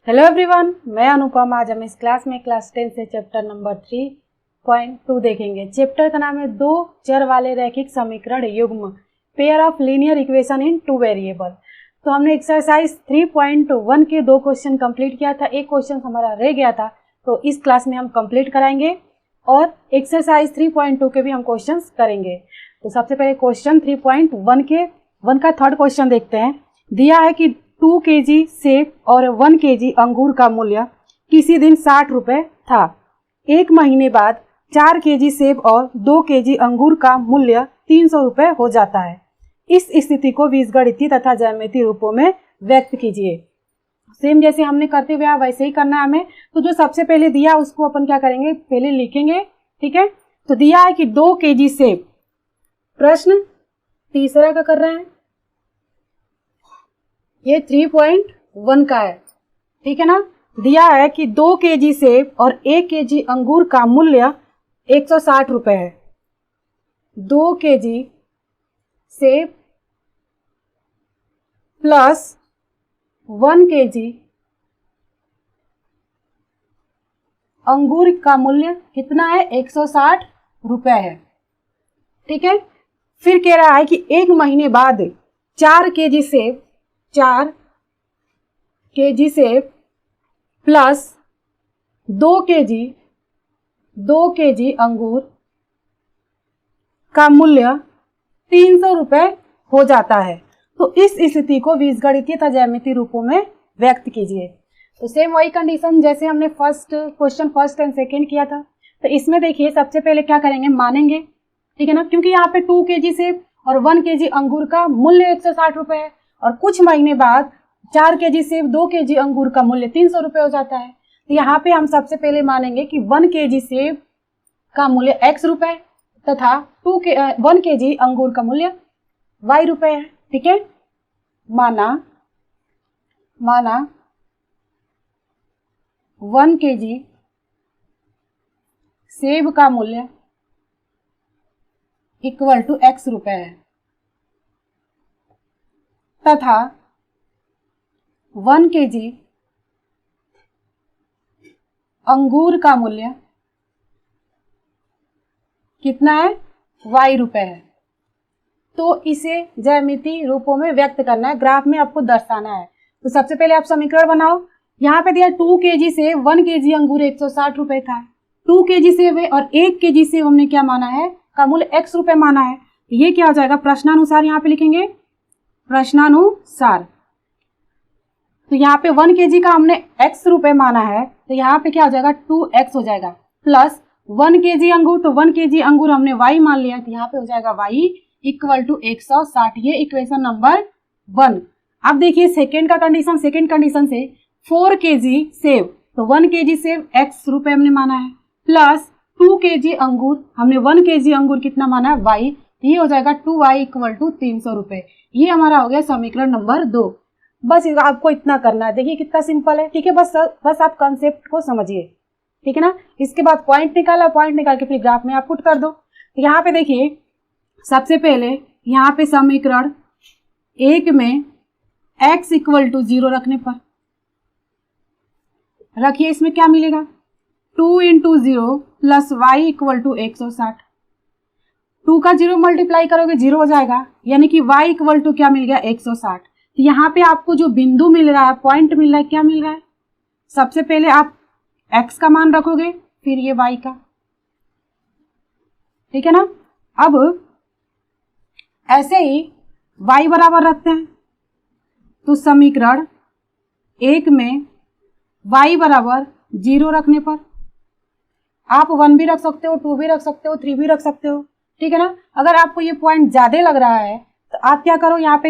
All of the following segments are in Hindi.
हेलो एवरीवन, मैं अनुपम। आज हम इस क्लास में क्लास 10 से चैप्टर नंबर 3.2 देखेंगे। चैप्टर का नाम है दो चर वाले रैखिक समीकरण युग्म, pair of linear equation in two variable. तो हमने एक्सरसाइज 3.1 के दो क्वेश्चन कंप्लीट किया था, एक क्वेश्चन हमारा रह गया था, तो इस क्लास में हम कंप्लीट कराएंगे और एक्सरसाइज 3.2 के भी हम क्वेश्चन करेंगे। तो सबसे पहले क्वेश्चन 3.1 के का थर्ड क्वेश्चन देखते हैं। दिया है कि 2 kg सेब और 1 kg अंगूर का मूल्य किसी दिन 60 रुपये था। एक महीने बाद 4 kg सेब और 2 kg अंगूर का मूल्य 300 रुपये हो जाता है। इस स्थिति को बीजगणितीय तथा ज्यामितीय रूपों में व्यक्त कीजिए। सेम जैसे हमने करते हुए वैसे ही करना है हमें। तो जो सबसे पहले दिया उसको अपन क्या करेंगे, पहले लिखेंगे, ठीक है। तो दिया है कि 2 kg सेब, प्रश्न तीसरा का कर रहे हैं, ये 3.1 का है, ठीक है ना। दिया है कि 2 kg सेब और 1 kg अंगूर का मूल्य 160 रुपये है। 2 kg सेब प्लस 1 kg अंगूर का मूल्य कितना है, 160 रुपये है, ठीक है। फिर कह रहा है कि एक महीने बाद 4 kg सेब, 4 kg सेब प्लस 2 kg अंगूर का मूल्य 300 रुपये हो जाता है। तो इस स्थिति को बीजगणितीय तथा ज्यामितीय रूपों में व्यक्त कीजिए। तो सेम वही कंडीशन जैसे हमने क्वेश्चन फर्स्ट एंड सेकंड किया था। तो इसमें देखिए सबसे पहले क्या करेंगे, मानेंगे, ठीक है ना, क्योंकि यहाँ पे 2 kg सेब और 1 kg अंगूर का मूल्य 160 रुपये है और कुछ महीने बाद 4 kg सेब 2 kg अंगूर का मूल्य 300 रुपये हो जाता है। तो यहाँ पे हम सबसे पहले मानेंगे कि 1 kg सेब का मूल्य x रुपये तथा 1 kg अंगूर का मूल्य y रुपये है, ठीक है। माना 1 kg सेब का मूल्य इक्वल टू x रुपये है तथा 1 kg अंगूर का मूल्य कितना है, y रुपये है। तो इसे ज्यामितीय रूपों में व्यक्त करना है, ग्राफ में आपको दर्शाना है। तो सबसे पहले आप समीकरण बनाओ। यहाँ पे दिया 2 kg सेब 1 kg अंगूर 160 रुपये का है। 2 kg सेब है और 1 kg सेब हमने क्या माना है, का मूल्य x रुपये माना है। ये क्या हो जाएगा, प्रश्नानुसार यहाँ पे लिखेंगे, प्रश्नानुसार। तो यहाँ पे 1 kg का हमने x रुपये माना है, तो यहाँ पे क्या हो जाएगा, 2x हो जाएगा प्लस 1 kg अंगूर, तो 1 kg अंगूर हमने y मान लिया, तो यहाँ पे हो जाएगा y इक्वल टू 160। ये इक्वेशन नंबर 1। अब देखिए सेकेंड कंडीशन से 4 kg सेब, तो 1 kg सेब x रुपये हमने माना है प्लस 2 kg अंगूर, हमने 1 kg अंगूर कितना माना है, y, ये हो जाएगा 2y इक्वल टू 300 रुपये। ये हमारा हो गया समीकरण नंबर 2। बस आपको इतना करना है, देखिए कितना सिंपल है, ठीक है। बस आप कंसेप्ट को समझिए, ठीक है ना। इसके बाद पॉइंट निकाल के फिर ग्राफ में आप पुट कर दो। तो यहाँ पे देखिए सबसे पहले यहाँ पे समीकरण 1 में x इक्वल टू 0 रखने पर रखिए, इसमें क्या मिलेगा, 2 into 0 plus y equal to 160। 2 का 0 मल्टीप्लाई करोगे 0 हो जाएगा, यानी कि y इक्वल टू क्या मिल गया, 160। तो यहाँ पे आपको जो बिंदु मिल रहा है, पॉइंट मिल रहा है, क्या मिल रहा है, सबसे पहले आप x का मान रखोगे, फिर ये y का, ठीक है ना। अब ऐसे ही y बराबर रखते हैं, तो समीकरण 1 में y बराबर 0 रखने पर आप 1 भी रख सकते हो, 2 भी रख सकते हो, 3 भी रख सकते हो, ठीक है ना। अगर आपको ये पॉइंट ज्यादा लग रहा है तो आप क्या करो, यहाँ पे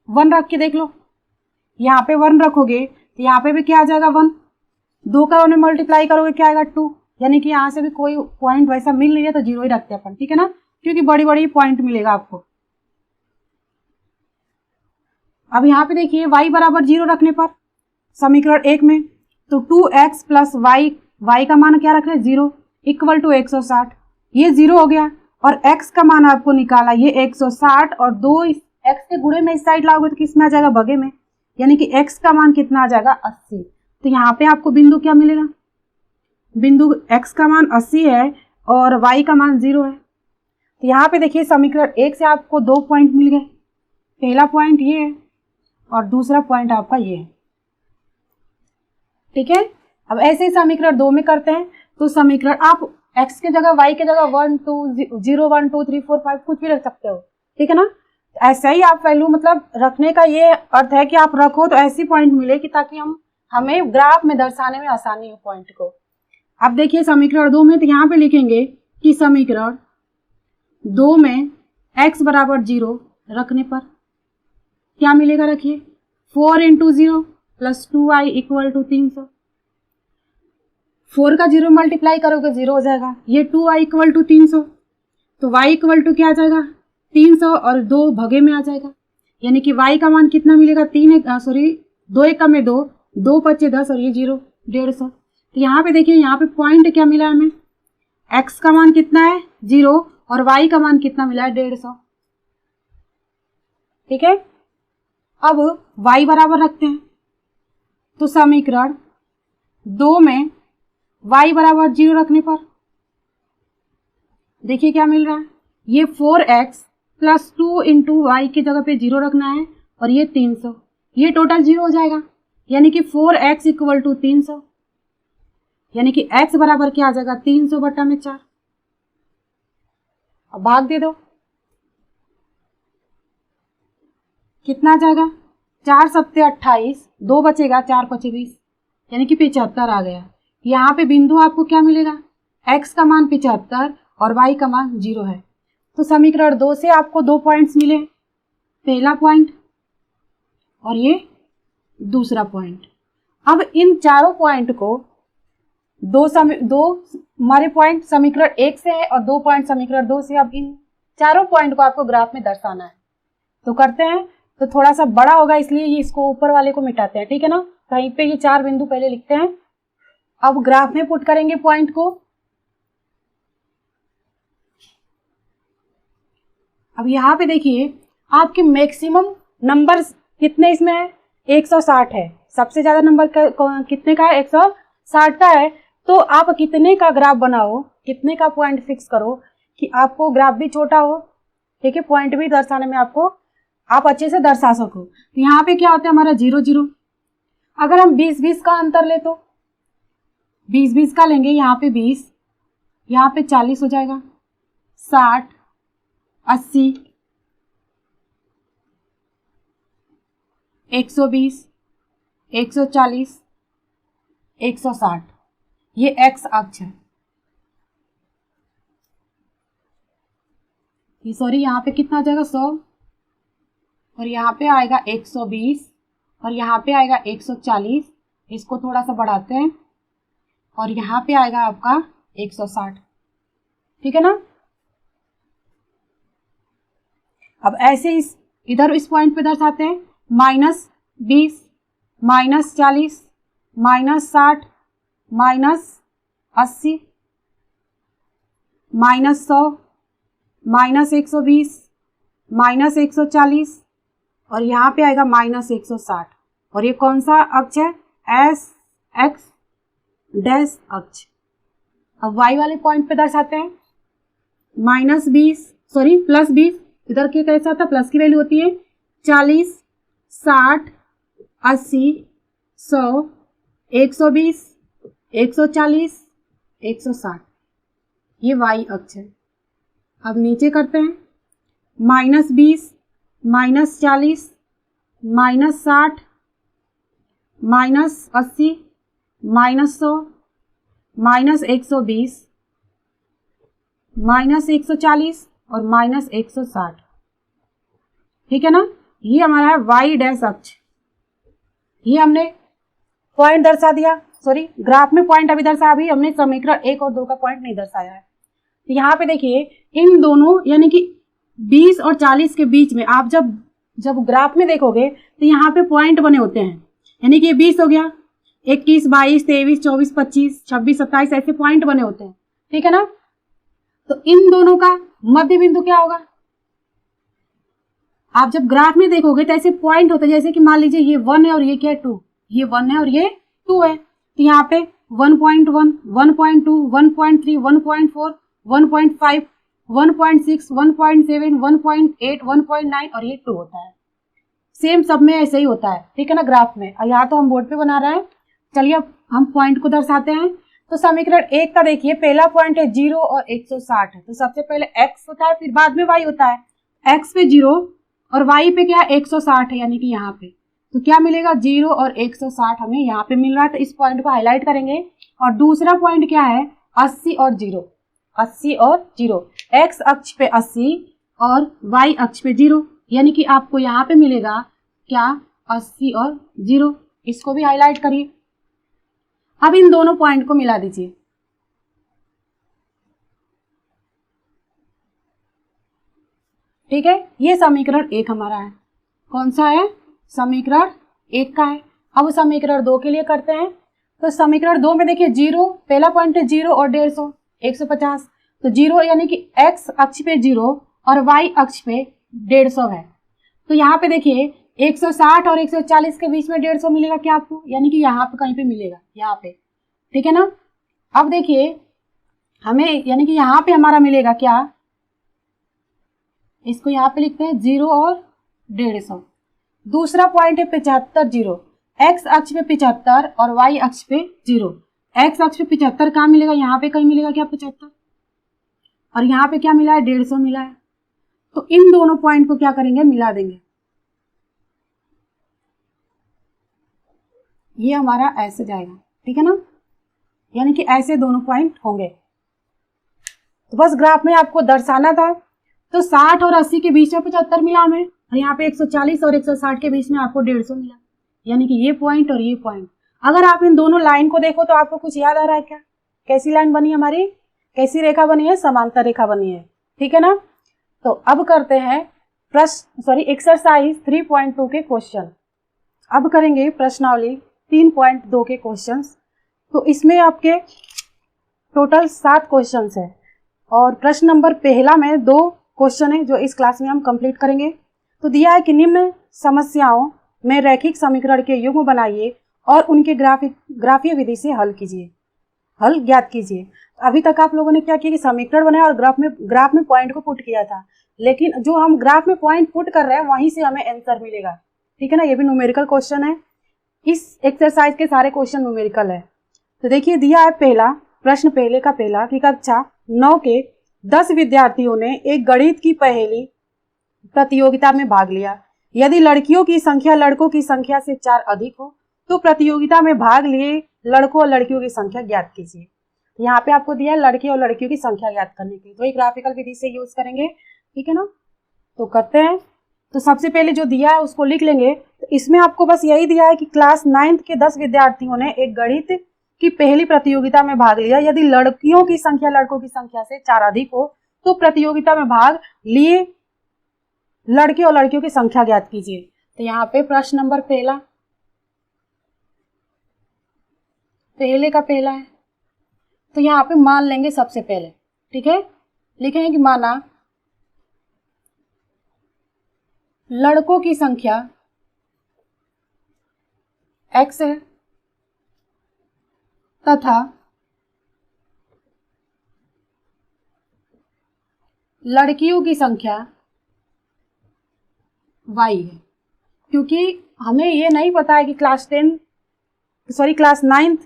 1 रख के देख लो। यहाँ पे 1 रखोगे तो यहाँ पे भी क्या आ जाएगा, 1, 2 का 1 मल्टीप्लाई करोगे क्या आएगा, 2, यानी कि यहाँ से भी कोई पॉइंट वैसा मिल नहीं है तो 0 ही रखते हैं अपन, ठीक है ना, क्योंकि बड़ी बड़ी पॉइंट मिलेगा आपको। अब यहाँ पे देखिए y बराबर 0 रखने पर समीकरण 1 में, तो 2x प्लस y का मान क्या रख रहे हैं, 0 इक्वल टू 160। ये 0 हो गया और x का मान आपको निकाला, ये 160 और 2 x के गुणे में इस साइड लाओगे तो किस में आ जाएगा, बगे में, यानी कि x का मान कितना आ जाएगा, 80। तो यहाँ पे आपको बिंदु क्या मिलेगा, बिंदु x का मान 80 है और y का मान 0 है। तो यहाँ पे देखिए समीकरण 1 से आपको 2 पॉइंट मिल गए। पहला पॉइंट ये है और दूसरा पॉइंट आपका ये है। ठीक है, अब ऐसे ही समीकरण 2 में करते हैं। तो समीकरण आप x के जगह y के जगह 1 2 0 1 2 3 4 5 कुछ भी रख सकते हो। ठीक है ना, ऐसा ही आप वैल्यू मतलब रखने का ये अर्थ है कि आप रखो तो ऐसी पॉइंट मिले कि ताकि हमें ग्राफ में दर्शाने में आसानी हो पॉइंट को। अब देखिए समीकरण 2 में, तो यहाँ पे लिखेंगे कि समीकरण 2 में x बराबर 0 रखने पर क्या मिलेगा, रखिए 4 into 0 plus 2y equal to 300। 4 का 0 मल्टीप्लाई करोगे 0 हो जाएगा, ये 2y इक्वल टू 300, तो y इक्वल टू क्या आ जाएगा 300 और 2 भगे में आ जाएगा, यानी कि y का मान कितना मिलेगा 2 एक में 2 2 पच्चे 10 और ये 0 150। तो यहाँ पे देखिए, यहाँ पे पॉइंट क्या मिला हमें, x का मान कितना है 0 और y का मान कितना मिला है 150। ठीक है, अब y बराबर रखते हैं। तो समीकरण 2 में y बराबर 0 रखने पर देखिए क्या मिल रहा है, ये 4x प्लस 2 इंटू वाई की जगह पे 0 रखना है और ये 300, ये टोटल 0 हो जाएगा, यानी कि 4x इक्वल टू 300, यानी कि x बराबर क्या आ जाएगा 300 बटा में 4। अब भाग दे दो, कितना आ जाएगा 4 सत्ते 28, 2 बचेगा 4 पचे 20, यानी कि 75 आ गया। यहाँ पे बिंदु आपको क्या मिलेगा, x का मान 75 और y का मान 0 है। तो समीकरण 2 से आपको 2 पॉइंट्स मिले, पहला पॉइंट और ये दूसरा पॉइंट। अब इन चारों पॉइंट को दो हमारे पॉइंट समीकरण 1 से है और 2 पॉइंट समीकरण 2 से। अब इन चारों पॉइंट को आपको ग्राफ में दर्शाना है, तो करते हैं। तो थोड़ा सा बड़ा होगा इसलिए ये इसको ऊपर वाले को मिटाते हैं। ठीक है ना, कहीं पे ये 4 बिंदु पहले लिखते हैं, अब ग्राफ में पुट करेंगे पॉइंट को। अब यहाँ पे देखिए आपके मैक्सिमम नंबर कितने इसमें है, 160 है। सबसे ज्यादा नंबर कितने का है, 160 का है। तो आप कितने का ग्राफ बनाओ, कितने का पॉइंट फिक्स करो कि आपको ग्राफ भी छोटा हो, ठीक है, पॉइंट भी दर्शाने में आपको आप अच्छे से दर्शा सको। तो यहाँ पे क्या होता है हमारा 0 0। अगर हम 20-20 का अंतर ले तो 20-20 का लेंगे, यहाँ पे 20, यहाँ पे 40 हो जाएगा, 60 80 120 140 160, ये x अक्ष है। ये सॉरी यहाँ पे कितना आ जाएगा 100 और यहाँ पे आएगा 120 और यहाँ पे आएगा 140, इसको थोड़ा सा बढ़ाते हैं और यहाँ पे आएगा आपका 160। ठीक है ना, अब ऐसे इधर इस पॉइंट पे दर्शाते हैं, -20 -40 -60 -80 -100 -120 -140 और यहाँ पे आएगा -160। और ये कौन सा अक्ष है, एस एक्स डैश अक्ष। अब y वाले पॉइंट पे दर्शाते हैं, +20, इधर के कैसा था, प्लस की वैल्यू होती है 40 60 80 100 120 140 160, ये y अक्ष है। अब नीचे करते हैं, -20 -40 -60 -80 -100 -120 -140 और -160। ठीक है ना, ये हमारा है y डैश अक्ष। ये हमने पॉइंट दर्शा दिया, सॉरी ग्राफ में पॉइंट अभी दर्शा, अभी हमने समीकरण 1 और 2 का पॉइंट नहीं दर्शाया है। तो यहाँ पे देखिए इन दोनों यानी कि 20 और 40 के बीच में आप जब ग्राफ में देखोगे तो यहाँ पे पॉइंट बने होते हैं, यानी कि 20 हो गया, 21 22 23 24 25 26 27 ऐसे पॉइंट बने होते हैं। ठीक है ना, तो इन दोनों का मध्य बिंदु क्या होगा, आप जब ग्राफ में देखोगे तो ऐसे पॉइंट होते हैं, जैसे कि मान लीजिए ये 1 है और ये क्या है 2, ये 1 है और ये 2 है, तो यहाँ पे 1.1, 1.2, 1.3, 1.4, 1.5, 1.6, 1.7, 1.8, 1.9 और ये 2 होता है। सेम सब में ऐसे ही होता है, ठीक है ना, ग्राफ में। और यहाँ तो हम बोर्ड पे बना रहे हैं। चलिए अब हम पॉइंट को दर्शाते हैं। तो समीकरण 1 का देखिए, पहला पॉइंट है 0 और 160 है, तो सबसे पहले x होता है, फिर बाद में y होता है। x पे 0 और y पे क्या 160 है, यानी कि यहाँ पे तो क्या मिलेगा 0 और 160 हमें यहाँ पे मिल रहा है, तो इस पॉइंट को हाईलाइट करेंगे। और दूसरा पॉइंट क्या है 80 और 0, 80 और 0, x अक्ष पे 80 और y अक्ष पे 0, यानी कि आपको यहाँ पे मिलेगा क्या 80 और 0। इसको भी हाईलाइट करिए। अब इन दोनों पॉइंट को मिला दीजिए। ठीक है, ये समीकरण 1 हमारा है। कौन सा है? समीकरण 1 का है। अब समीकरण 2 के लिए करते हैं। तो समीकरण 2 में देखिए 0, पहला पॉइंट है 0 और 150, 150, तो 0 यानी कि x अक्ष पे 0 और y अक्ष पे 150 है। तो यहाँ पे देखिए 160 और 140 के बीच में 150 मिलेगा क्या आपको, यानी कि यहाँ पे कहीं पे मिलेगा, यहाँ पे, ठीक है ना। अब देखिए हमें, यानी कि यहाँ पे हमारा मिलेगा क्या, इसको यहाँ पे लिखते हैं 0 और 150। दूसरा पॉइंट है 75, 0, x अक्ष पे 75 और y अक्ष पे 0। x अक्ष पे 75 कहाँ मिलेगा, यहाँ पे कहीं मिलेगा क्या 75, और यहाँ पे क्या मिला है 150 मिला है। तो इन दोनों पॉइंट को क्या करेंगे, मिला देंगे। ये हमारा ऐसे जाएगा, ठीक है ना, यानी कि ऐसे दोनों पॉइंट होंगे। तो बस ग्राफ में आपको दर्शाना था। तो 60 और 80 के बीच में 75 मिला हमें, और यहाँ पे 140 और 160 के बीच में आपको 150 मिला, यानी कि ये पॉइंट और ये पॉइंट। अगर आप इन दोनों लाइन को देखो तो आपको कुछ याद आ रहा है क्या, कैसी लाइन बनी हमारी, कैसी रेखा बनी है, समांतर रेखा बनी है, ठीक है ना। तो अब करते हैं एक्सरसाइज 3.2 के क्वेश्चन। अब करेंगे प्रश्नावली 3.2 के क्वेश्चंस। तो इसमें आपके टोटल 7 क्वेश्चंस है, और प्रश्न नंबर पहला में 2 क्वेश्चन है जो इस क्लास में हम कंप्लीट करेंगे। तो दिया है कि निम्न समस्याओं में रैखिक समीकरण के युग्म बनाइए और उनके ग्राफीय विधि से हल ज्ञात कीजिए। अभी तक आप लोगों ने क्या किया कि समीकरण बनाया और ग्राफ में पॉइंट को पुट किया था, लेकिन जो हम ग्राफ में पॉइंट पुट कर रहे हैं वहीं से हमें आंसर मिलेगा, ठीक है ना। ये भी न्यूमेरिकल क्वेश्चन है, इस एक्सरसाइज के सारे क्वेश्चन न्यूमेरिकल है। तो देखिए दिया है पहला प्रश्न, पहले का पहला कि कक्षा 9 के 10 विद्यार्थियों ने एक गणित की पहेली प्रतियोगिता में भाग लिया। यदि लड़कियों की संख्या लड़कों की संख्या से 4 अधिक हो तो प्रतियोगिता में भाग लिए लड़कों और लड़कियों की संख्या ज्ञात कीजिए। यहाँ पे आपको दिया है लड़के और लड़कियों की संख्या ज्ञात करने के लिए, तो एक ग्राफिकल विधि से यूज करेंगे, ठीक है ना। तो करते हैं। तो सबसे पहले जो दिया है उसको लिख लेंगे। तो इसमें आपको बस यही दिया है कि क्लास 9 के 10 विद्यार्थियों ने एक गणित की पहली प्रतियोगिता में भाग लिया। यदि लड़कियों की संख्या लड़कों की संख्या से 4 अधिक हो तो प्रतियोगिता में भाग लिए लड़के और लड़कियों की संख्या ज्ञात कीजिए। तो यहाँ पे प्रश्न नंबर पहले का पहला है। तो यहाँ पे मान लेंगे सबसे पहले, ठीक है, लिखेंगे कि माना लड़कों की संख्या x है तथा लड़कियों की संख्या y है। क्योंकि हमें ये नहीं पता है कि क्लास 9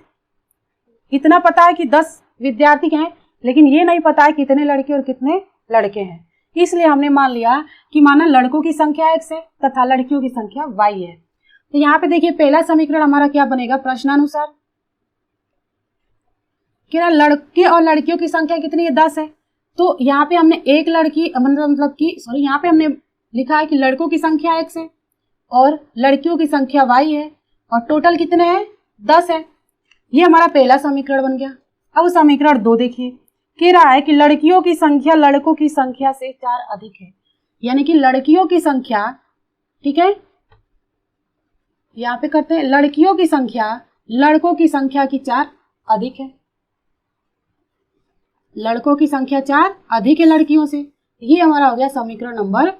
इतना पता है कि 10 विद्यार्थी हैं, लेकिन ये नहीं पता है कितने लड़के और कितने लड़के हैं। इसलिए हमने मान लिया कि माना लड़कों की संख्या x है तथा लड़कियों की संख्या y है। तो यहाँ पे देखिए पहला समीकरण हमारा क्या बनेगा, प्रश्नानुसार कि ना लड़के और लड़कियों की संख्या कितनी है, 10 है। तो यहाँ पे हमने एक लड़की यहाँ पे हमने लिखा है कि लड़कों की संख्या x है और लड़कियों की संख्या y है, और टोटल कितने हैं, 10 है। ये हमारा पहला समीकरण बन गया। अब समीकरण 2 देखिए, कह रहा है कि लड़कियों की संख्या लड़कों की संख्या से 4 अधिक है, यानी कि लड़कियों की संख्या, ठीक है, यहाँ पे करते हैं लड़कियों की संख्या लड़कों की संख्या की 4 अधिक है, लड़कों की संख्या 4 अधिक है लड़कियों से। ये हमारा हो गया समीकरण नंबर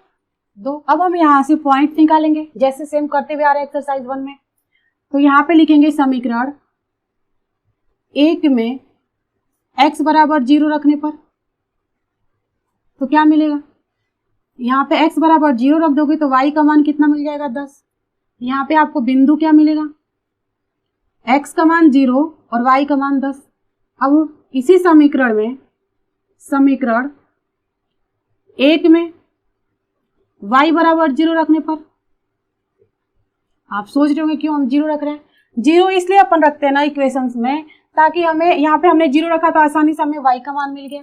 2। अब हम यहाँ से पॉइंट निकालेंगे जैसे सेम करते हुए आ रहे हैं एक्सरसाइज 1 में। तो यहाँ पे लिखेंगे समीकरण एक में x बराबर 0 रखने पर तो क्या मिलेगा, यहाँ पे x बराबर 0 रख दोगे तो y का मान कितना मिल जाएगा 10। यहाँ पे आपको बिंदु क्या मिलेगा, x का मान 0 और y का मान 10। अब इसी समीकरण में समीकरण एक में y बराबर 0 रखने पर, आप सोच रहे होंगे क्यों हम 0 रख रहे हैं। 0 इसलिए अपन रखते हैं ना इक्वेशंस में, ताकि हमें यहाँ पे हमने 0 रखा तो आसानी से हमें y का मान मिल गया,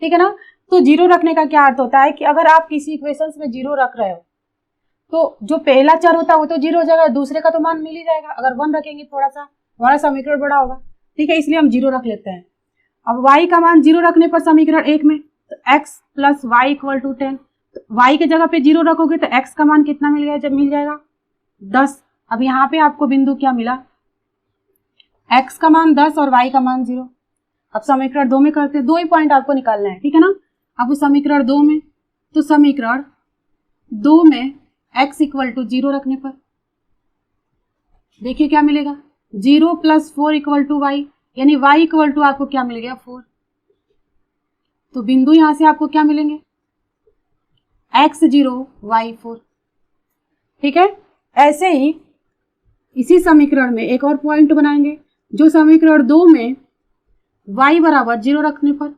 ठीक है ना। तो 0 रखने का क्या अर्थ होता है कि अगर आप किसी इक्वेशंस में 0 रख रहे हो तो जो पहला चर होता है वो तो 0 हो जाएगा, दूसरे का तो मान मिल ही जाएगा। अगर 1 रखेंगे थोड़ा सा हमारा समीकरण बड़ा होगा, ठीक है, इसलिए हम 0 रख लेते हैं। अब y का मान 0 रखने पर समीकरण एक में तो x plus y equal to 10, तो y के जगह पे 0 रखोगे तो x का मान कितना मिल गया, जब मिल जाएगा 10। अब यहाँ पे आपको बिंदु क्या मिला, x का मान 10 और y का मान 0। अब समीकरण 2 में करते हैं, 2 ही पॉइंट आपको निकालना है, ठीक है ना। अब समीकरण 2 में, तो समीकरण 2 में x इक्वल टू 0 रखने पर देखिए क्या मिलेगा, 0 प्लस 4 इक्वल टू वाई, यानी y इक्वल टू आपको क्या मिल गया 4। तो बिंदु यहां से आपको क्या मिलेंगे, x 0 y 4, ठीक है। ऐसे ही इसी समीकरण में एक और पॉइंट बनाएंगे, जो समीकरण 2 में y बराबर 0 रखने पर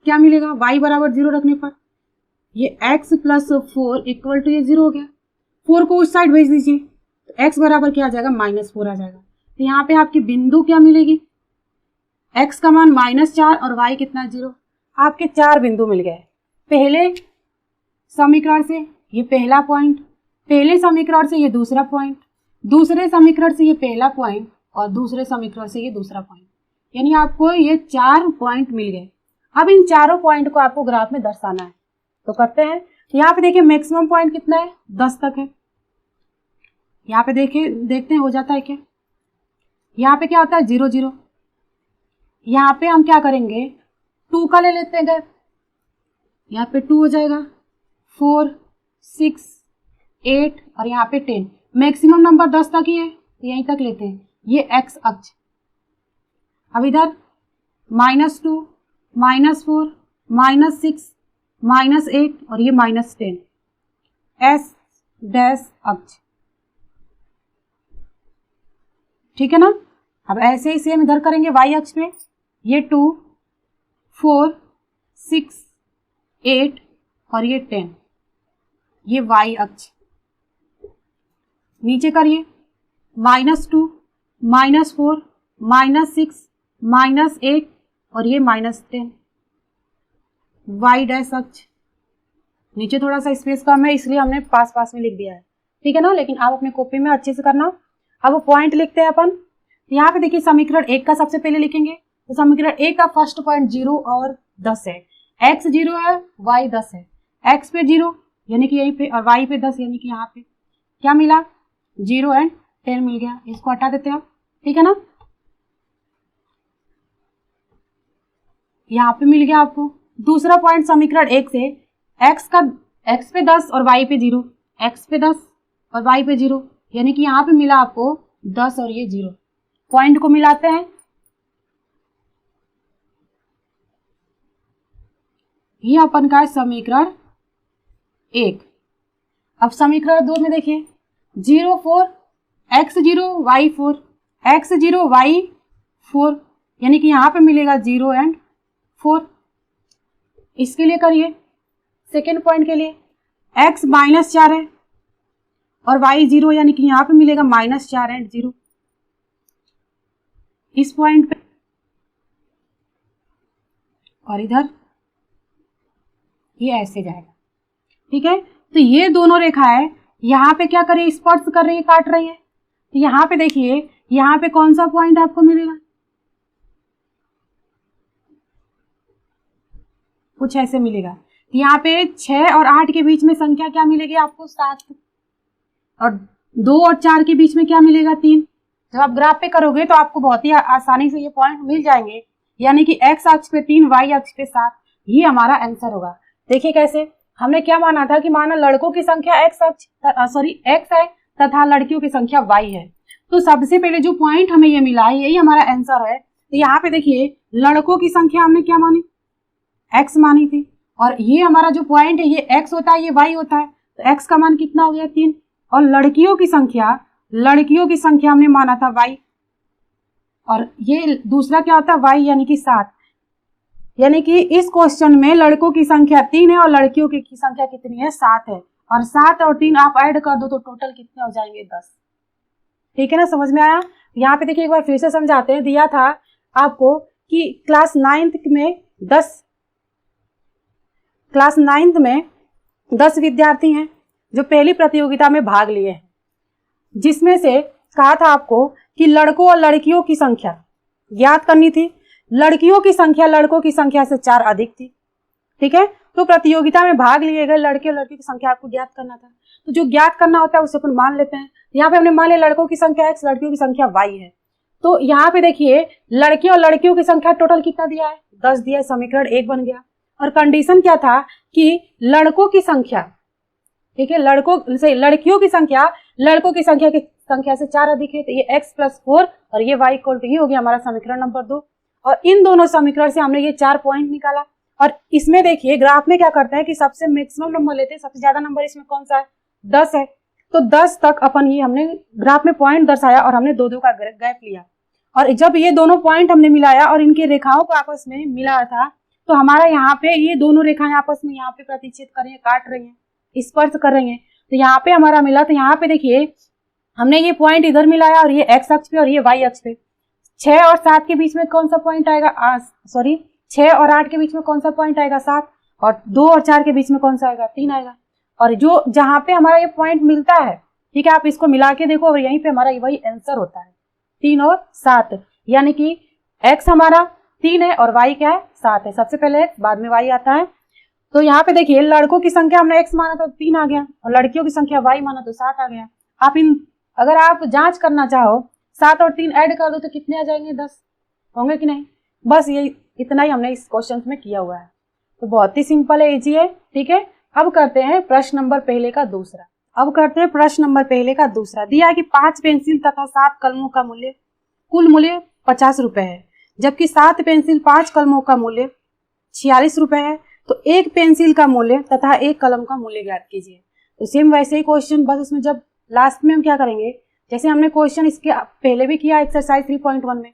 क्या मिलेगा, y बराबर 0 रखने पर ये x प्लस 4 इक्वल टू ये 0 हो गया, 4 को उस साइड भेज दीजिए तो x बराबर क्या आ जाएगा -4 आ जाएगा। तो यहाँ पे आपकी बिंदु क्या मिलेगी, x का मान -4 और y कितना 0। आपके 4 बिंदु मिल गए। पहले समीकरण से ये पहला पॉइंट, पहले समीकरण से ये दूसरा पॉइंट, दूसरे समीकरण से ये पहला पॉइंट और दूसरे समीकरण से ये दूसरा पॉइंट, यानी आपको ये 4 पॉइंट मिल गए। अब इन चारों पॉइंट को आपको ग्राफ में दर्शाना है, तो करते हैं। यहाँ पे देखिए मैक्सिमम पॉइंट कितना है, 10 तक है। यहाँ पे देखिए देखते हैं हो जाता है क्या। यहाँ पे क्या होता है 0 0, यहाँ पे हम क्या करेंगे 2 का ले लेते हैं गैप, यहाँ पे 2 हो जाएगा, 4 6 8 और यहाँ पे 10। मैक्सिमम नंबर 10 तक ही है तो यहीं तक लेते हैं, ये x अक्ष। अब इधर -2 -4 -6 -8 और ये -10, s डैश अक्ष, ठीक है ना। अब ऐसे ही सेम इधर करेंगे y अक्ष पे, ये 2 4 6 8 और ये 10, ये y अक्ष। नीचे करिए -2 -4 -6 -8 और ये -10, y डैश अक्ष। नीचे थोड़ा सा स्पेस कम है इसलिए हमने पास पास में लिख दिया है, ठीक है ना, लेकिन आप अपने कॉपी में अच्छे से करना। अब पॉइंट लिखते हैं अपन। यहाँ पे देखिए समीकरण 1 का सबसे पहले लिखेंगे, तो समीकरण 1 का फर्स्ट पॉइंट 0 और 10 है, x 0 है y 10 है, x पे 0 यानी कि यहीं पे और y पे 10 यानी कि यहाँ पे क्या मिला 0 एंड 10 मिल गया। इसको हटा देते हैं आप, ठीक है ना। यहाँ पे मिल गया आपको दूसरा पॉइंट समीकरण 1 से, x पे 10 और y पे 0, x पे 10 और y पे 0 यानी कि यहाँ पे मिला आपको 10 और ये 0। पॉइंट को मिलाते हैं, ये अपन का है समीकरण 1। अब समीकरण 2 में देखिए 0 4 x 0 y 4, x 0 y 4 यानी कि यहाँ पे मिलेगा 0 एंड 4। इसके लिए करिए सेकेंड पॉइंट के लिए, x -4 है और y 0 यानी कि यहाँ पे मिलेगा -4 एंड 0। इस पॉइंट पे और इधर ये ऐसे जाएगा, ठीक है। तो ये दोनों रेखाएं यहाँ पे क्या करें स्पर्श कर रही है, काट रही है। तो यहाँ पे देखिए यहाँ पे कौन सा पॉइंट आपको मिलेगा, कुछ ऐसे मिलेगा। यहाँ पे 6 और 8 के बीच में संख्या क्या मिलेगी आपको 7, और 2 और 4 के बीच में क्या मिलेगा 3। जब आप ग्राफ पे करोगे तो आपको बहुत ही आसानी से ये पॉइंट मिल जाएंगे, यानी कि x अक्ष पे 3 y अक्ष पे 7, ये हमारा आंसर होगा। देखिए कैसे, हमने क्या माना था कि माना लड़कों की संख्या x है तथा लड़कियों की संख्या y है, तो सबसे पहले जो पॉइंट हमें ये मिला है यही हमारा आंसर है। तो यहाँ पे देखिए लड़कों की संख्या हमने क्या मानी, x मानी थी, और ये हमारा जो पॉइंट है ये x होता है, ये y होता है, तो x का मान कितना हो गया 3, और लड़कियों की संख्या हमने माना था y, और ये दूसरा क्या होता है y यानी कि 7, यानी कि इस क्वेश्चन में लड़कों की संख्या 3 है और लड़कियों की संख्या कितनी है 7 है, और 7 और 3 आप ऐड कर दो तो टोटल कितने हो जाएंगे 10। ठीक है ना, समझ में आया। यहाँ पे देखिए एक बार फिर से समझाते हैं। दिया था आपको कि क्लास 9th में 10 विद्यार्थी हैं जो पहली प्रतियोगिता में भाग लिए हैं, जिसमें से कहा था आपको कि लड़कों और लड़कियों की संख्या ज्ञात करनी थी। लड़कियों की संख्या लड़कों की संख्या से 4 अधिक थी। ठीक है, तो प्रतियोगिता में भाग लिए गए लड़के और लड़की की संख्या आपको ज्ञात करना था। तो जो ज्ञात करना होता है उसे अपन मान लेते हैं। यहाँ पे हमने मान लिया लड़कों की संख्या x, लड़कियों की संख्या y है। तो यहाँ पे देखिए लड़के और लड़कियों की संख्या टोटल कितना दिया है 10 दिया है, समीकरण 1 बन गया। और कंडीशन क्या था कि लड़कों की संख्या, ठीक है, लड़कियों की संख्या लड़कों की संख्या से 4 अधिक है, तो ये x + 4 और ये y = ये हो गया हमारा समीकरण नंबर 2। और इन दोनों समीकरण से हमने ये 4 पॉइंट निकाला। और इसमें देखिए ग्राफ में क्या करते हैं कि सबसे मैक्सिमम नंबर लेते हैं, सबसे ज्यादा नंबर इसमें कौन सा है 10 है, तो 10 तक अपन ये हमने ग्राफ में पॉइंट दर्शाया और हमने 2-2 का गैप लिया। और जब ये दोनों पॉइंट हमने मिलाया और इनके रेखाओं को आपस में मिलाया था, तो हमारा यहाँ पे ये दोनों रेखाएं आपस में यहाँ पे प्रतिच्छेद कर रही है, काट रही है, स्पर्श कर रही है, तो यहाँ पे हमारा मिला। तो यहाँ पे देखिए हमने ये पॉइंट इधर मिलाया और ये x अक्ष पे और ये y अक्ष पे। 6 और 7 के बीच में कौन सा पॉइंट आएगा 6 और 8 के बीच में कौन सा पॉइंट आएगा 7, और 2 और 4 के बीच में कौन सा आएगा 3 आएगा। और जो जहां पे हमारा ये पॉइंट मिलता है, ठीक है, आप इसको मिला के देखो और यहीं पे हमारा वही आंसर होता है 3 और 7, यानी कि x हमारा 3 है और y क्या है 7 है। सबसे पहले x बाद में y आता है। तो यहाँ पे देखिए लड़कों की संख्या हमने x माना तो 3 आ गया, और लड़कियों की संख्या y माना तो 7 आ गया। अगर आप जांच करना चाहो 7 और 3 ऐड कर दो तो कितने आ जाएंगे 10 होंगे कि नहीं। बस ये इतना ही हमने इस क्वेश्चन में किया हुआ है। तो बहुत ही सिंपल है, इजी है। ठीक है, अब करते हैं प्रश्न नंबर पहले का दूसरा। दिया है कि 5 पेंसिल तथा 7 कलमों का कुल मूल्य 50 रुपए है, जबकि 7 पेंसिल 5 कलमों का मूल्य 46 रुपए है। तो एक पेंसिल का मूल्य तथा एक कलम का मूल्य ज्ञात कीजिए। तो सेम वैसे ही क्वेश्चन, बस उसमें जब लास्ट में हम क्या करेंगे, जैसे हमने क्वेश्चन इसके पहले भी किया एक्सरसाइज 3.1 में,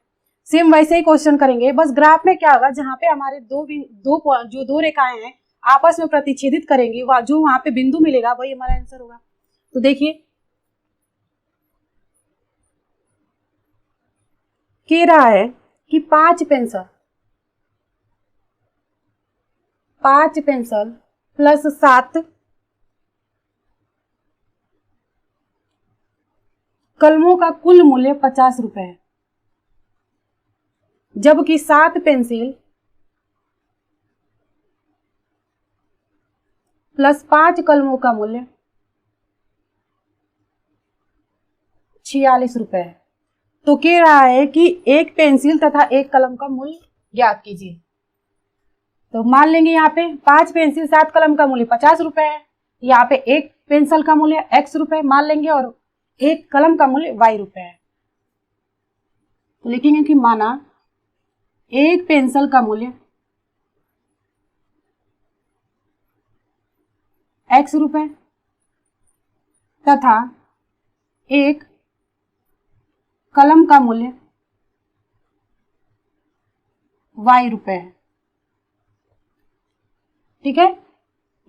सेम वैसे ही क्वेश्चन करेंगे। बस ग्राफ में क्या होगा, जहाँ पे हमारे दो रेखाएं हैं आपस में प्रतिच्छेदित करेंगी, जो वहां पे बिंदु मिलेगा वही हमारा आंसर होगा। तो देखिए कह रहा है कि 5 पेंसिल प्लस 7 कलमों का कुल मूल्य 50 रुपए है, जबकि 7 पेंसिल प्लस 5 कलमों का मूल्य 46 रुपए है। तो कह रहा है कि एक पेंसिल तथा एक कलम का मूल्य ज्ञात कीजिए। तो मान लेंगे यहाँ पे 5 पेंसिल 7 कलम का मूल्य 50 रुपए है, यहाँ पे एक पेंसिल का मूल्य x रुपए मान लेंगे और एक कलम का मूल्य y रुपए है। तो लिखेंगे कि माना एक पेंसिल का मूल्य x रुपए तथा एक कलम का मूल्य y रुपए है। ठीक है,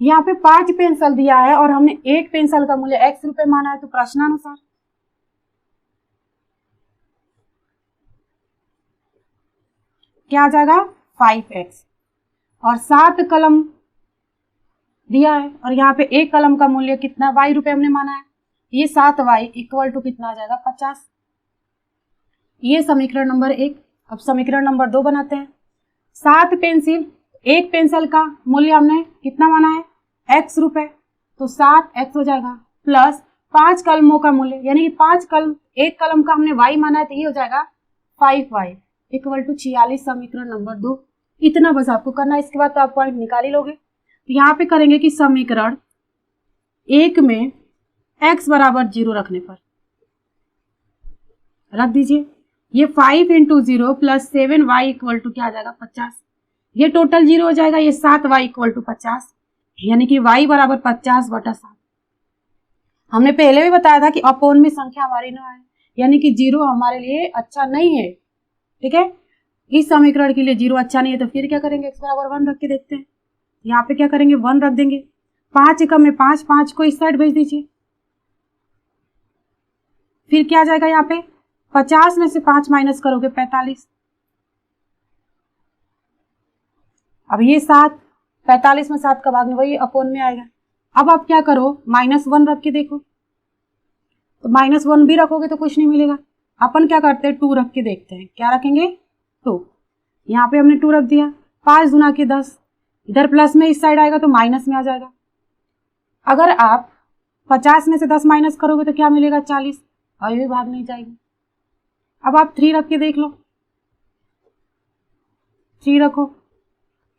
यहाँ पे 5 पेंसिल दिया है और हमने एक पेंसिल का मूल्य x रुपए माना है, तो प्रश्नानुसार क्या आ जाएगा 5x, और 7 कलम दिया है और यहाँ पे एक कलम का मूल्य कितना y रुपए हमने माना है, ये 7y = कितना आ जाएगा 50। ये समीकरण नंबर 1। अब समीकरण नंबर 2 बनाते हैं। 7 पेंसिल, एक पेंसिल का मूल्य हमने कितना माना है x रुपए, तो 7x हो जाएगा, प्लस 5 कलमों का मूल्य यानी कि 5 कलम, एक कलम का हमने y माना है, तो ये हो जाएगा 5y = 46। समीकरण नंबर 2। इतना बस आपको करना है, इसके बाद तो आप पॉइंट निकाल ही लोगे। तो यहाँ पे करेंगे कि समीकरण 1 में x = 0 रखने पर रख दीजिए। ये 5 into 0 plus 7y equal to क्या आ जाएगा 50। ये टोटल 0 हो जाएगा, ये 7y इक्वल टू 50, यानी कि y बराबर 50/7। हमने पहले भी बताया था कि अपोन में संख्या हमारी ना आए, यानी कि 0 हमारे लिए अच्छा नहीं है। ठीक है, इस समीकरण के लिए 0 अच्छा नहीं है, तो फिर क्या करेंगे, x बराबर 1 रख के देखते हैं। यहाँ पे क्या करेंगे, 1 रख देंगे। 5 एकम में 5, 5 को इस साइड भेज दीजिए। फिर क्या आ जाएगा, यहाँ पे 50 में से 5 माइनस करोगे 45। अब ये 7, 45 में 7 का भाग वही अपोन में आएगा। अब आप क्या करो, -1 रख के देखो, तो -1 भी रखोगे तो कुछ नहीं मिलेगा। अपन क्या करते हैं, 2 रख के देखते हैं। क्या रखेंगे, 2। यहाँ पे हमने 2 रख दिया। 5 दूना के 10, इधर प्लस में इस साइड आएगा तो माइनस में आ जाएगा। अगर आप 50 में से 10 माइनस करोगे तो क्या मिलेगा, 40, और ये भाग नहीं जाएगी। अब आप 3 रख के देख लो, 3 रखो,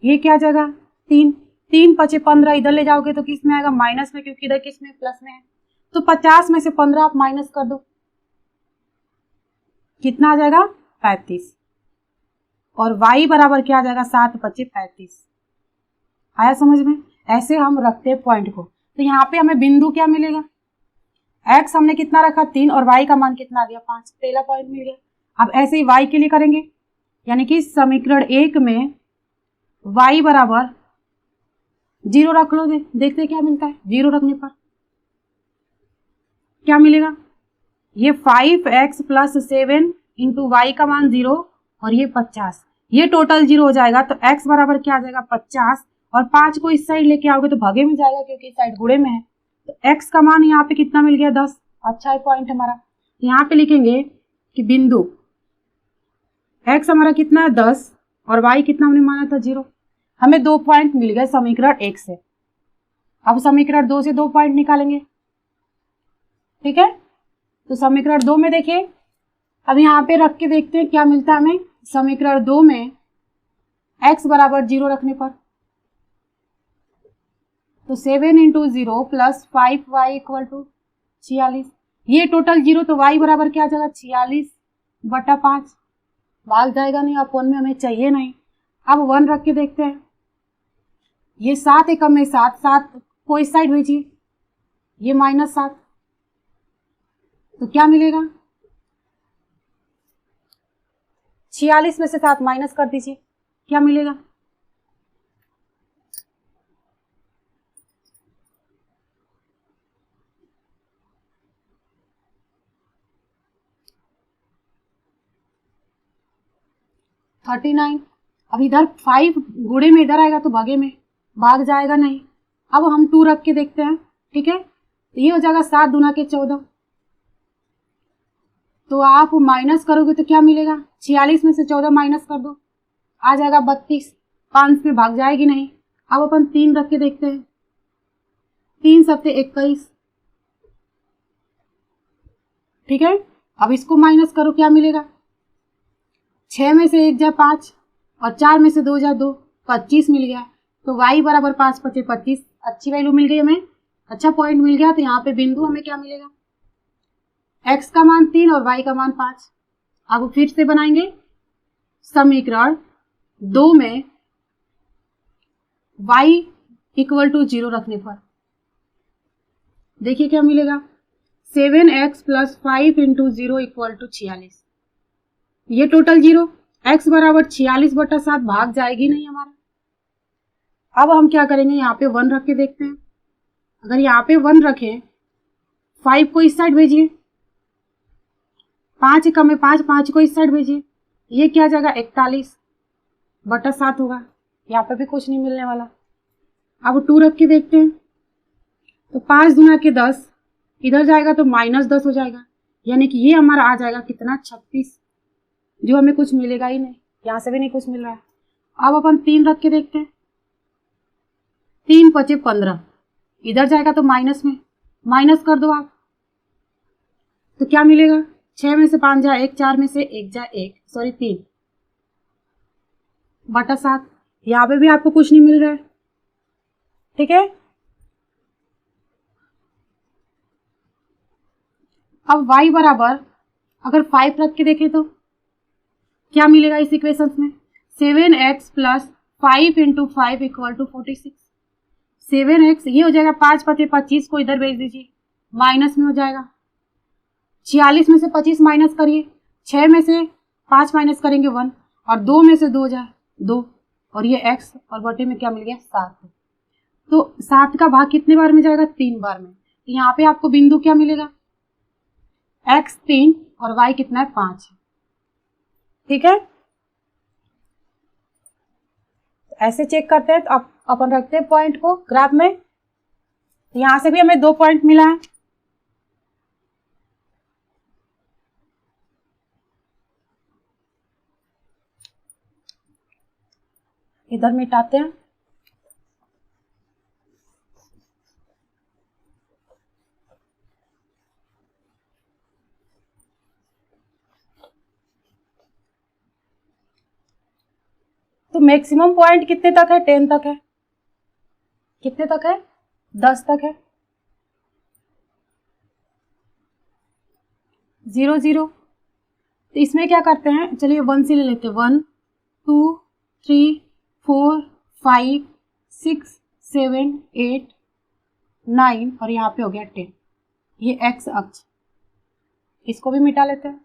ये क्या आ जाएगा, 3, 3 × 5 = 15, इधर ले जाओगे तो किस में आएगा, माइनस में, क्योंकि इधर किस में, प्लस में है। तो 50 में से 15 आप माइनस कर दो, कितना आ जाएगा, 35। और y बराबर क्या आ जाएगा, 7 × 5 = 35। आया समझ में। ऐसे हम रखते हैं पॉइंट को। तो यहाँ पे हमें बिंदु क्या मिलेगा, x हमने कितना रखा, 3, और y का मान कितना आ गया, 5। पहला पॉइंट मिल गया। अब ऐसे ही y के लिए करेंगे, यानी कि समीकरण 1 में y बराबर 0 रख लो, देखते क्या मिलता है। 0 रखने पर क्या मिलेगा, ये 5x + 7 इंटू y का मान 0 और ये 50, ये टोटल 0 हो जाएगा। तो x बराबर क्या आ जाएगा, 50, और 5 को इस साइड लेके आओगे तो भागे में जाएगा, क्योंकि इस साइड गुणे में है। तो x का मान यहाँ पे कितना मिल गया, 10। अच्छा है पॉइंट हमारा। यहाँ पे लिखेंगे कि बिंदु x हमारा कितना है, 10, और y कितना हमने माना था, 0। हमें 2 पॉइंट मिल गए समीकरण 1 से। अब समीकरण 2 से 2 पॉइंट निकालेंगे। ठीक है, तो समीकरण 2 में देखिए, अब यहाँ पे रख के देखते हैं क्या मिलता है हमें। समीकरण 2 में x बराबर 0 रखने पर, तो 7 into 0 plus 5y equal to 46, ये टोटल 0, तो y बराबर क्या आ जाएगा, 46/5। भाग जाएगा नहीं, अपोन में हमें चाहिए नहीं। अब 1 रख के देखते हैं। ये 7 एकम में 7, 7 को इस साइड भेजिए, ये -7, तो क्या मिलेगा, 46 में से 7 माइनस कर दीजिए, क्या मिलेगा, 39। अब इधर 5 गुणे में इधर आएगा तो भागे में, भाग जाएगा नहीं। अब हम 2 रख के देखते हैं। ठीक है, तो ये हो जाएगा 7 दूना के 14, तो आप माइनस करोगे तो क्या मिलेगा, 46 में से 14 माइनस कर दो, आ जाएगा 32, 5 में भाग जाएगी नहीं। अब अपन 3 रख के देखते हैं। 3 सत्ते 21। ठीक है, अब इसको माइनस करो, क्या मिलेगा, 6 में से 1 जा 5, और 4 में से 2 जा 2, 25 मिल गया। तो y बराबर 5 × 5 = 25। अच्छी वैल्यू मिल गई हमें, अच्छा पॉइंट मिल गया। तो यहाँ पे बिंदु हमें क्या मिलेगा, x का मान 3 और y का मान 5। अब फिर से बनाएंगे समीकरण 2 में y इक्वल टू 0 रखने पर, देखिए क्या मिलेगा, 7x + 5 इंटू 0 इक्वल टू 46, ये टोटल 0, x बराबर 46/7, भाग जाएगी नहीं हमारा। अब हम क्या करेंगे, यहाँ पे 1 रख के देखते हैं। अगर यहाँ पे 1 रखें, 5 को इस साइड भेजिए, 5 एकम में 5, 5 को इस साइड भेजिए, ये क्या आ जाएगा, 41/7 होगा। यहाँ पे भी कुछ नहीं मिलने वाला। अब 2 रख के देखते हैं, तो 5 दूना के 10, इधर जाएगा तो -10 हो जाएगा, यानी कि ये हमारा आ जाएगा कितना, 36, जो हमें कुछ मिलेगा ही नहीं, यहाँ से भी नहीं कुछ मिल रहा है। अब अपन 3 रख के देखते हैं। 3 × 5 = 15, इधर जाएगा तो माइनस में, माइनस कर दो आप, तो क्या मिलेगा, 6 में से 5 जा 1, 4 में से 1 जा 1, सॉरी 3/7। यहाँ पे भी आपको कुछ नहीं मिल रहा है। ठीक है, अब y बराबर अगर 5 रख के देखें तो क्या मिलेगा इस इक्वेशन में? 7x plus 5 into 5 equal to 46। 7x ये हो जाएगा 5 पचे 25 को इधर भेज दीजिए, माइनस में हो जाएगा। 46 में से 25 माइनस करिए, 6 में से 5 माइनस करेंगे 1, और 2 में से 2 जाए 2, और ये x और बटे में क्या मिल गया 7। तो 7 का भाग कितने बार में जाएगा? 3 बार में। तो यहाँ पे आपको बिंदु क्या मिलेगा? x 3 और y कितना है? 5। ठीक है, ऐसे चेक करते हैं। तो अपन रखते हैं पॉइंट को ग्राफ में। यहां से भी हमें 2 पॉइंट मिला है। इधर मिटाते हैं। तो मैक्सिमम पॉइंट कितने तक है? 10 तक है। कितने तक है? 10 तक है। 0 0। तो इसमें क्या करते हैं? चलिए 1 से ले लेते हैं। 1 2 3 4 5 6 7 8 9 और यहाँ पे हो गया 10। ये x अक्ष, इसको भी मिटा लेते हैं।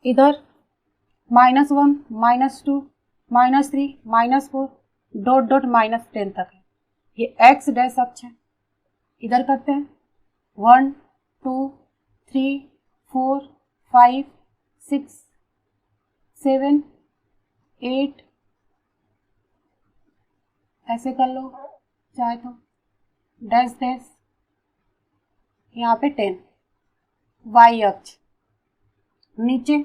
इधर -1 -2 -3 -4 डॉट डॉट -10 तक है। ये x डैश अक्ष है। इधर करते हैं 1 2 3 4 5 6 7 8, ऐसे कर लो चाहे तो, डैश डैश, यहाँ पे 10। y अक्ष नीचे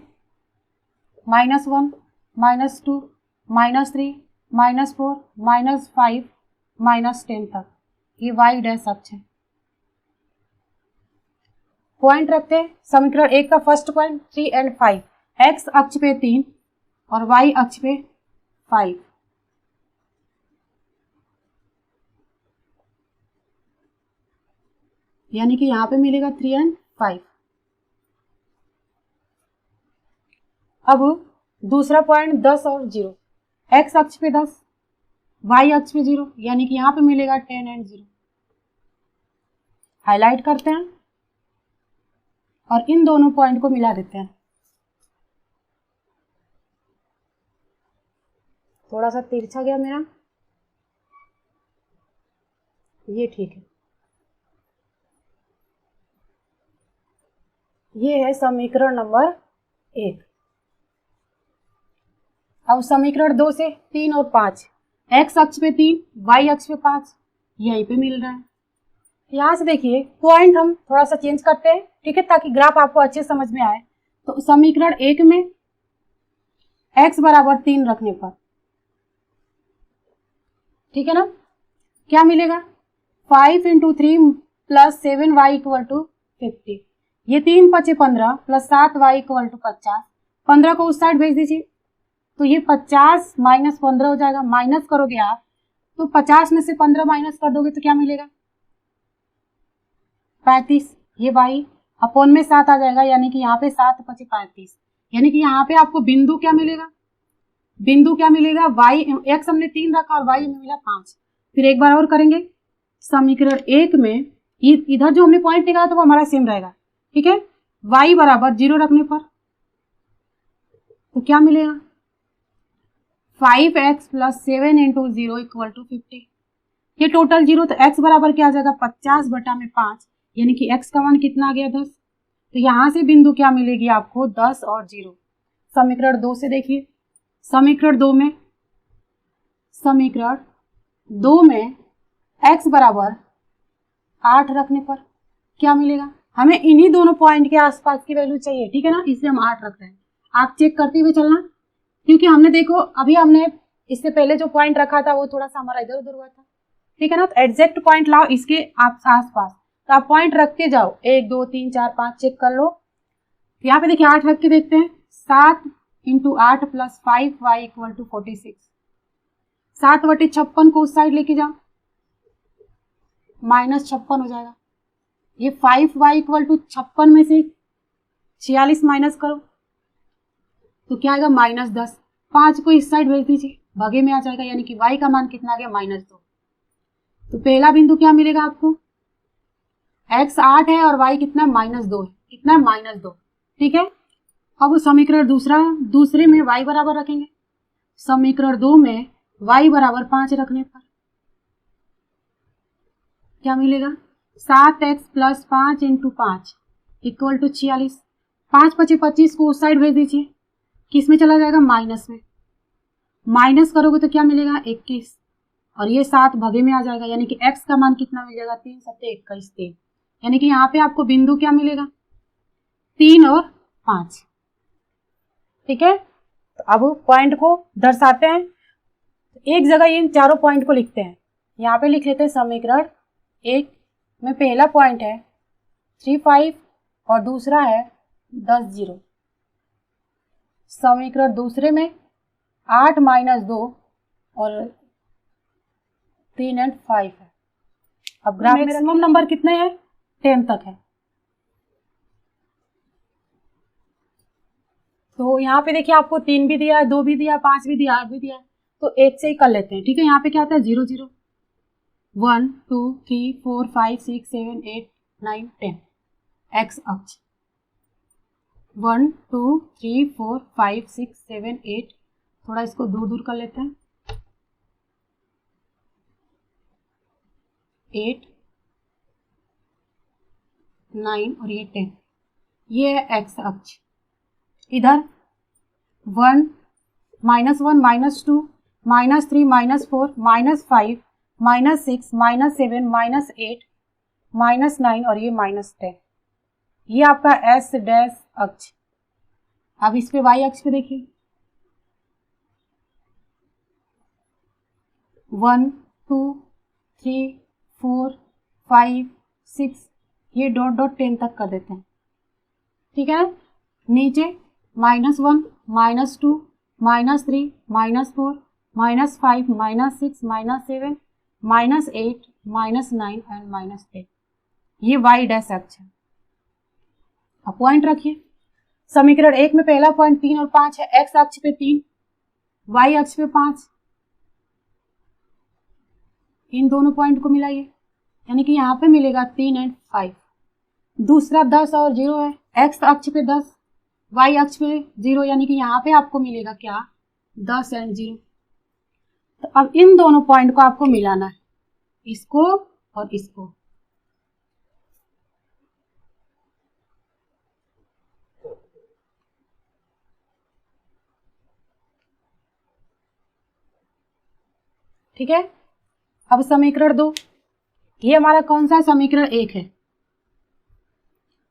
-1 -2 -3 -4 -5 -10 तक, ये y डैश अक्ष है। पॉइंट रखते हैं समीकरण 1 का फर्स्ट पॉइंट 3 और 5। x अक्ष पे 3 और y अक्ष पे 5। यानी कि यहाँ पे मिलेगा 3 और 5। अब दूसरा पॉइंट 10 और 0। x अक्ष पे 10, y अक्ष पे 0, यानी कि यहाँ पे मिलेगा 10 और 0। हाईलाइट करते हैं और इन दोनों पॉइंट को मिला देते हैं। थोड़ा सा तिरछा गया मेरा, ये ठीक है। ये है समीकरण नंबर 1। अब समीकरण 2 से 3 और 5, x अक्ष पे 3 y अक्ष पे 5 यहीं पे मिल रहा है। यहाँ से देखिए पॉइंट हम थोड़ा सा चेंज करते हैं, ठीक है, ताकि ग्राफ आपको अच्छे समझ में आए। तो समीकरण 1 में x बराबर 3 रखने पर, ठीक है ना, क्या मिलेगा? 5 into 3 plus 7y equal to 50। ये 3 5 15 प्लस 7y इक्वल टू 50। 15 को उस साइड भेज दीजिए, तो ये 50 माइनस 15 हो जाएगा। माइनस करोगे आप तो 50 में से 15 माइनस कर दोगे तो क्या मिलेगा? 35। ये y अपॉन में 7 आ जाएगा, यानी कि यहाँ पे 7 5 35, यानी कि यहाँ पे आपको बिंदु क्या मिलेगा? बिंदु क्या मिलेगा? y, x हमने 3 रखा और y हमें मिला 5। फिर एक बार और करेंगे। समीकरण 1 में इधर जो हमने पॉइंट निकाला था वो हमारा सेम रहेगा, ठीक है। y बराबर 0 रखने पर तो क्या मिलेगा? 5x plus 7 into 0 equal to 50। ये टोटल 0, तो x बराबर क्या आ जाएगा? 50 बटा में 5, यानी कि x का मान कितना आ गया? 10। तो यहाँ से बिंदु क्या मिलेगी आपको? 10 और 0। समीकरण 2 से देखिए, समीकरण 2 में x बराबर 8 रखने पर क्या मिलेगा? हमें इन्हीं दोनों पॉइंट के आसपास की वैल्यू चाहिए, ठीक है ना, इसलिए हम 8 रख रहे हैं। आप चेक करते हुए चलना, क्योंकि हमने देखो अभी हमने इससे पहले जो पॉइंट रखा था वो थोड़ा सा हमारा इधर उधर हुआ था, ठीक है ना। तो एग्जैक्ट पॉइंट लाओ इसके आसपास, तो आप पॉइंट रखते जाओ, 1 2 3 4 5 चेक कर लो। यहाँ पे देखिए 8 रख के देखते हैं। 7 into 8 plus 5y equal to 46। 7 बटे 56 को उस साइड लेके जाओ, -56 हो जाएगा। ये 5y इक्वल टू 56 में से 46 माइनस करो तो क्या आएगा -10। 5 को इस साइड भेज दीजिए, भागे में आ जाएगा, यानी कि y का मान कितना आ गया -2। तो पहला बिंदु क्या मिलेगा आपको, x 8 है और y कितना -2 है, कितना -2। ठीक है, अब समीकरण दूसरे में y बराबर रखेंगे। समीकरण 2 में y बराबर 5 रखने पर क्या मिलेगा, 7x + 5 × 5 इक्वल टू 46। 5 × 25 को उस साइड भेज दीजिए, किस में चला जाएगा, माइनस में। माइनस करोगे तो क्या मिलेगा, 21, और ये 7 भगे में आ जाएगा, यानी कि x का मान कितना मिल जाएगा, 3 × 7 = 21, 3। यानी कि यहाँ पे आपको बिंदु क्या मिलेगा, 3 और 5। ठीक है, तो अब पॉइंट को दर्शाते हैं। एक जगह इन चारों पॉइंट को लिखते हैं। यहाँ पे लिख लेते हैं समीकरण 1 में पहला पॉइंट है 3, 5 और दूसरा है 10, 0। समीकरण दूसरे में 8 - 2 और 3 और 5 है। अब ग्राफ में मैक्सिमम नंबर कितने हैं, 10 तक है। तो यहाँ पे देखिए आपको 3 भी दिया है, 2 भी दिया है, 5 भी दिया है, 8 भी दिया है, तो 1 से ही कर लेते हैं। ठीक है, यहाँ पे क्या आता है, 0, 0, 1, 2, 3, 4, 5, 6, 7, 8, 9, 10 x अक्ष। 1, 2, 3, 4, 5, 6, 7, 8, थोड़ा इसको दूर दूर कर लेते हैं, 8, 9 और ये 10, ये है x अक्ष। इधर 1, -1, -2, -3, -4, -5, -6, -7, -8, -9 और ये -10, ये आपका S डैश अक्ष। अब इस पे y अक्ष पे देखिए, 1, 2, 3, 4, 5, 6, ये डॉट डॉट 10 तक कर देते हैं। ठीक है, नीचे -1, -2, -3, -4, -5, -6, -7, -8, -9 एंड -10, ये y डैश अक्ष है। अब पॉइंट रखिए। समीकरण 1 में पहला पॉइंट 3 और 5 है, x अक्ष पे 3, y अक्ष पे 5, इन दोनों पॉइंट को मिलाइए, यानी कि यहाँ पे मिलेगा 3 और 5। दूसरा 10 और 0 है, x अक्ष पे 10, y अक्ष पे 0, यानी कि यहाँ पे आपको मिलेगा क्या, 10 और 0। तो अब इन दोनों पॉइंट को आपको मिलाना है, इसको और इसको। ठीक है, अब समीकरण 2, ये हमारा कौन सा समीकरण 1 है।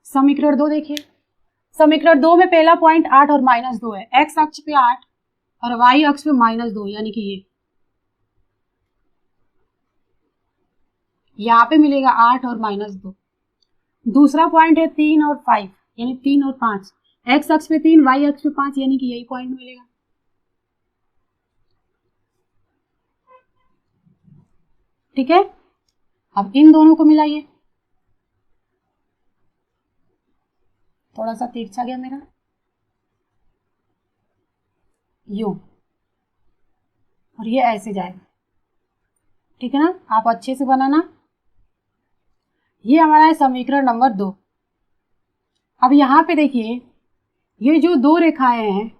समीकरण 2 देखिए, समीकरण 2 में पहला पॉइंट 8 और -2 है, x अक्ष पे 8 और y अक्ष पे -2, यानी कि ये यहाँ पे मिलेगा 8 और -2। दूसरा पॉइंट है 3 और 5, यानी 3 और 5, x अक्ष पे 3, y अक्ष पे 5, यानी कि यही पॉइंट मिलेगा। ठीक है, अब इन दोनों को मिलाइए, थोड़ा सा तिरछा गया मेरा, यूं, और ये ऐसे जाएगा। ठीक है ना, आप अच्छे से बनाना। ये हमारा है समीकरण नंबर 2। अब यहाँ पे देखिए, ये जो दो रेखाएं हैं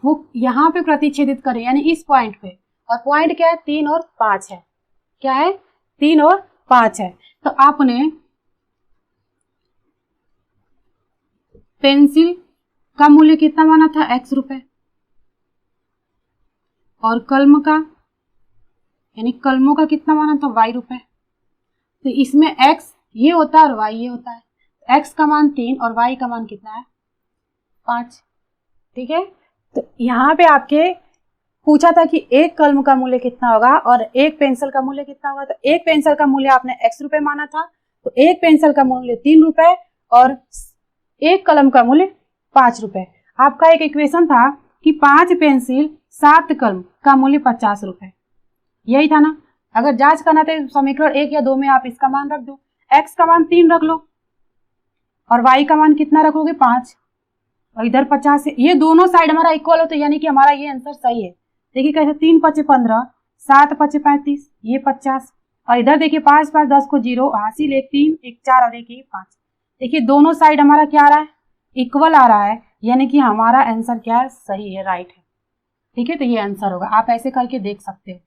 वो यहाँ पे प्रतिच्छेदित करें, यानी इस पॉइंट पे, और पॉइंट क्या है, 3 और 5 है। क्या है, 3 और 5 है। तो आपने पेंसिल का मूल्य कितना माना था, x रुपए, और कलम का यानी कलमों का कितना माना था, y रुपए। तो इसमें x ये होता है और y ये होता है, x का मान 3 और y का मान कितना है, 5। ठीक है, तो यहाँ पे आपके पूछा था कि एक कलम का मूल्य कितना होगा और एक पेंसिल का मूल्य कितना होगा। तो एक पेंसिल का मूल्य आपने x रुपए माना था, तो एक पेंसिल का मूल्य 3 रुपए और एक कलम का मूल्य 5 रुपए। आपका एक इक्वेशन था कि 5 पेंसिल 7 कलम का मूल्य 50 रुपए, यही था ना। अगर जांच करना तो समीकरण 1 या 2 में आप इसका मान रख दो, x का मान 3 रख लो और y का मान कितना रखोगे 5, और इधर 50 है। ये दोनों साइड हमारा इक्वल हो तो यानी कि हमारा ये आंसर सही है। देखिए कैसे, 3 पचे 15, 7 पचे 35, ये 50, और इधर देखिए 5 5 10 को 0, हासिल 1 3 1 4 और 1 5। देखिए दोनों साइड हमारा क्या आ रहा है, इक्वल आ रहा है, यानी कि हमारा आंसर क्या है, सही है, राइट है। ठीक है, तो ये आंसर होगा। आप ऐसे करके देख सकते हो,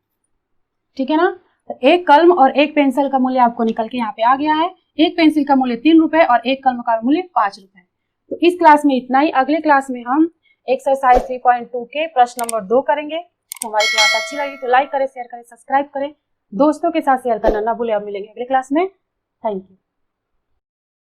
ठीक है ना। तो एक कलम और एक पेंसिल का मूल्य आपको निकल के यहाँ पे आ गया है। एक पेंसिल का मूल्य 3 रुपए और एक कलम का मूल्य 5 रुपए। तो इस क्लास में इतना ही। अगले क्लास में हम एक्सरसाइज 3.2 के प्रश्न नंबर 2 करेंगे। तो हमारी क्लास अच्छी लगी तो लाइक करें, शेयर करें, सब्सक्राइब करें, दोस्तों के साथ शेयर करना ना भूलें। अब मिलेंगे अगले क्लास में। Thank you.